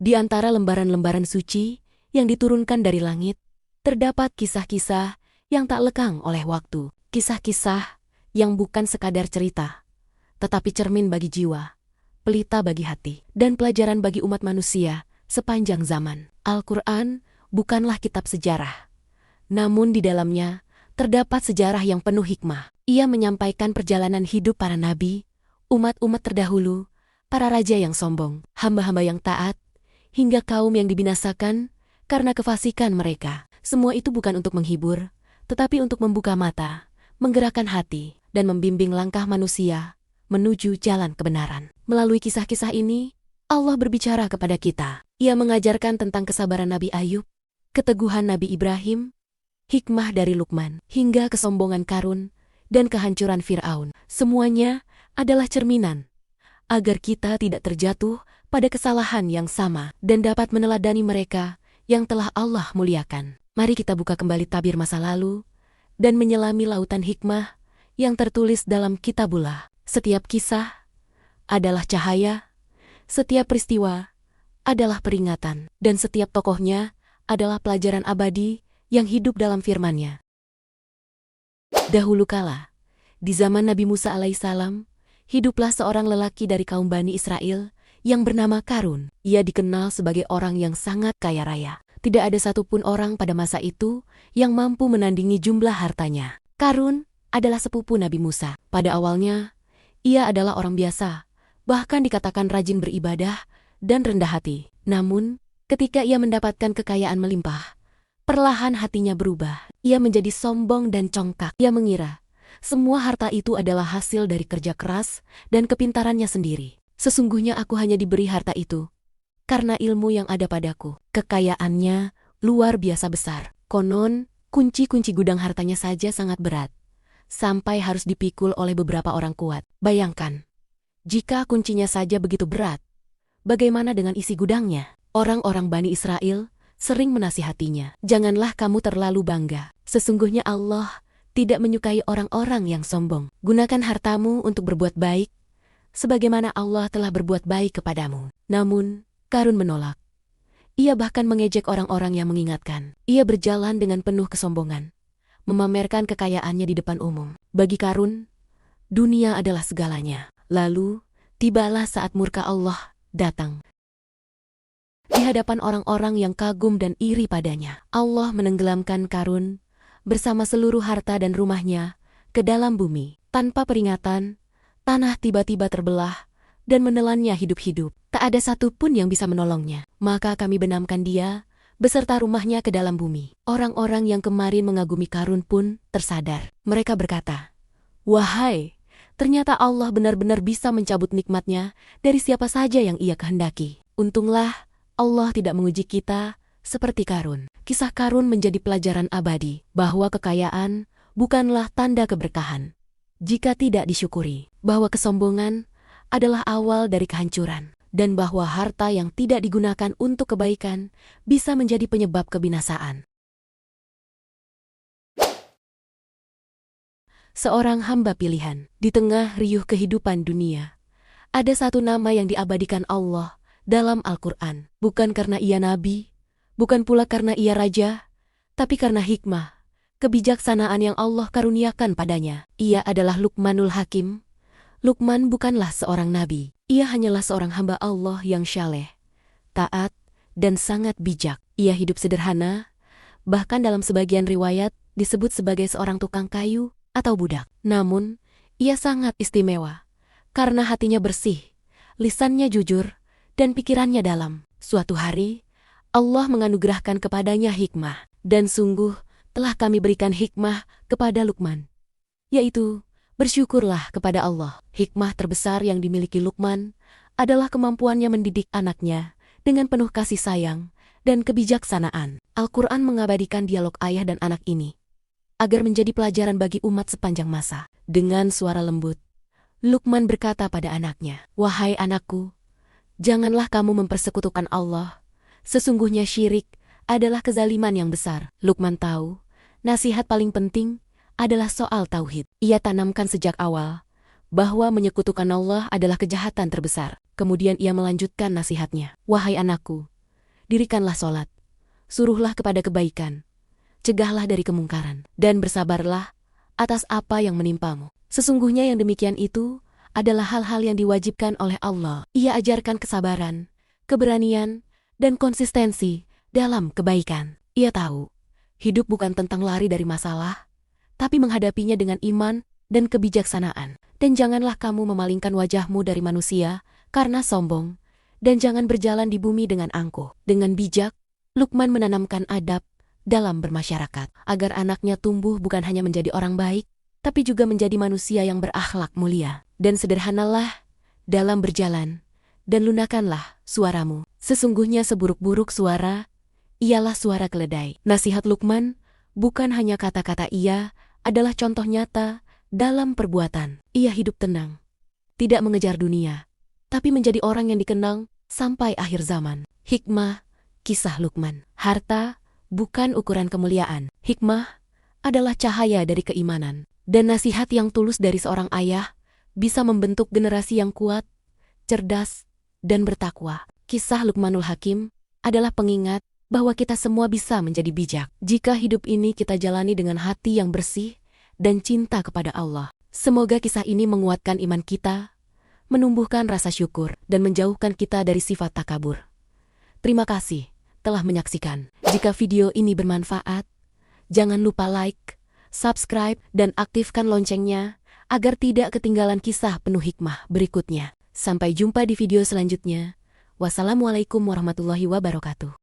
Di antara lembaran-lembaran suci yang diturunkan dari langit, terdapat kisah-kisah yang tak lekang oleh waktu. Kisah-kisah yang bukan sekadar cerita, tetapi cermin bagi jiwa, pelita bagi hati, dan pelajaran bagi umat manusia sepanjang zaman. Al-Quran bukanlah kitab sejarah, namun di dalamnya terdapat sejarah yang penuh hikmah. Ia menyampaikan perjalanan hidup para nabi, umat-umat terdahulu, para raja yang sombong, hamba-hamba yang taat, hingga kaum yang dibinasakan karena kefasikan mereka. Semua itu bukan untuk menghibur, tetapi untuk membuka mata, menggerakkan hati, dan membimbing langkah manusia menuju jalan kebenaran. Melalui kisah-kisah ini, Allah berbicara kepada kita. Ia mengajarkan tentang kesabaran Nabi Ayub, keteguhan Nabi Ibrahim, hikmah dari Luqman, hingga kesombongan Qarun dan kehancuran Fir'aun. Semuanya adalah cerminan agar kita tidak terjatuh pada kesalahan yang sama dan dapat meneladani mereka yang telah Allah muliakan. Mari kita buka kembali tabir masa lalu dan menyelami lautan hikmah yang tertulis dalam Kitabullah. Setiap kisah adalah cahaya, setiap peristiwa adalah peringatan, dan setiap tokohnya adalah pelajaran abadi yang hidup dalam firman-Nya. Dahulu kala, di zaman Nabi Musa alaihissalam, hiduplah seorang lelaki dari kaum Bani Israel yang bernama Qarun. Ia dikenal sebagai orang yang sangat kaya raya. Tidak ada satupun orang pada masa itu yang mampu menandingi jumlah hartanya. Qarun adalah sepupu Nabi Musa. Pada awalnya, ia adalah orang biasa, bahkan dikatakan rajin beribadah dan rendah hati. Namun, ketika ia mendapatkan kekayaan melimpah, perlahan hatinya berubah. Ia menjadi sombong dan congkak. Ia mengira semua harta itu adalah hasil dari kerja keras dan kepintarannya sendiri. Sesungguhnya aku hanya diberi harta itu karena ilmu yang ada padaku. Kekayaannya luar biasa besar. Konon, kunci-kunci gudang hartanya saja sangat berat, sampai harus dipikul oleh beberapa orang kuat. Bayangkan, jika kuncinya saja begitu berat, bagaimana dengan isi gudangnya? Orang-orang Bani Israel sering menasihatinya. Janganlah kamu terlalu bangga. Sesungguhnya Allah tidak menyukai orang-orang yang sombong. Gunakan hartamu untuk berbuat baik, sebagaimana Allah telah berbuat baik kepadamu. Namun, Qarun menolak. Ia bahkan mengejek orang-orang yang mengingatkan. Ia berjalan dengan penuh kesombongan, memamerkan kekayaannya di depan umum. Bagi Qarun, dunia adalah segalanya. Lalu, tibalah saat murka Allah datang. Di hadapan orang-orang yang kagum dan iri padanya, Allah menenggelamkan Qarun bersama seluruh harta dan rumahnya ke dalam bumi. Tanpa peringatan, tanah tiba-tiba terbelah dan menelannya hidup-hidup. Tak ada satupun yang bisa menolongnya. Maka kami benamkan dia beserta rumahnya ke dalam bumi. Orang-orang yang kemarin mengagumi Qarun pun tersadar. Mereka berkata, "Wahai, ternyata Allah benar-benar bisa mencabut nikmatnya dari siapa saja yang Ia kehendaki. Untunglah Allah tidak menguji kita seperti Qarun." Kisah Qarun menjadi pelajaran abadi bahwa kekayaan bukanlah tanda keberkahan jika tidak disyukuri, bahwa kesombongan adalah awal dari kehancuran, dan bahwa harta yang tidak digunakan untuk kebaikan bisa menjadi penyebab kebinasaan. Seorang hamba pilihan. Di tengah riuh kehidupan dunia, ada satu nama yang diabadikan Allah dalam Al-Quran. Bukan karena ia nabi, bukan pula karena ia raja, tapi karena hikmah, kebijaksanaan yang Allah karuniakan padanya. Ia adalah Luqmanul Hakim. Luqman bukanlah seorang nabi. Ia hanyalah seorang hamba Allah yang syaleh, taat, dan sangat bijak. Ia hidup sederhana, bahkan dalam sebagian riwayat disebut sebagai seorang tukang kayu atau budak. Namun, ia sangat istimewa karena hatinya bersih, lisannya jujur, dan pikirannya dalam. Suatu hari, Allah menganugerahkan kepadanya hikmah, dan sungguh telah kami berikan hikmah kepada Luqman, yaitu bersyukurlah kepada Allah. Hikmah terbesar yang dimiliki Luqman adalah kemampuannya mendidik anaknya dengan penuh kasih sayang dan kebijaksanaan. Al-Quran mengabadikan dialog ayah dan anak ini agar menjadi pelajaran bagi umat sepanjang masa. Dengan suara lembut, Luqman berkata pada anaknya, "Wahai anakku, janganlah kamu mempersekutukan Allah. Sesungguhnya syirik adalah kezaliman yang besar." Luqman tahu, nasihat paling penting adalah soal tauhid. Ia tanamkan sejak awal bahwa menyekutukan Allah adalah kejahatan terbesar. Kemudian ia melanjutkan nasihatnya, "Wahai anakku, Dirikanlah sholat, suruhlah kepada kebaikan, cegahlah dari kemungkaran, dan bersabarlah atas apa yang menimpamu. Sesungguhnya yang demikian itu adalah hal-hal yang diwajibkan oleh Allah. Ia ajarkan kesabaran, keberanian, dan konsistensi dalam kebaikan. Ia tahu, hidup bukan tentang lari dari masalah, tapi menghadapinya dengan iman dan kebijaksanaan. Dan janganlah kamu memalingkan wajahmu dari manusia karena sombong, dan jangan berjalan di bumi dengan angkuh. Dengan bijak, Luqman menanamkan adab dalam bermasyarakat, agar anaknya tumbuh bukan hanya menjadi orang baik, tapi juga menjadi manusia yang berakhlak mulia. Dan sederhanalah dalam berjalan, dan lunakanlah suaramu. Sesungguhnya seburuk-buruk suara, ialah suara keledai. Nasihat Luqman bukan hanya kata-kata, ia adalah contoh nyata dalam perbuatan. Ia hidup tenang, tidak mengejar dunia, tapi menjadi orang yang dikenang sampai akhir zaman. Hikmah, kisah Luqman. Harta bukan ukuran kemuliaan. Hikmah adalah cahaya dari keimanan. Dan nasihat yang tulus dari seorang ayah bisa membentuk generasi yang kuat, cerdas, dan bertakwa. Kisah Luqmanul Hakim adalah pengingat bahwa kita semua bisa menjadi bijak jika hidup ini kita jalani dengan hati yang bersih dan cinta kepada Allah. Semoga kisah ini menguatkan iman kita, menumbuhkan rasa syukur, dan menjauhkan kita dari sifat takabur. Terima kasih telah menyaksikan. Jika video ini bermanfaat, jangan lupa like, subscribe, dan aktifkan loncengnya agar tidak ketinggalan kisah penuh hikmah berikutnya. Sampai jumpa di video selanjutnya. Wassalamualaikum warahmatullahi wabarakatuh.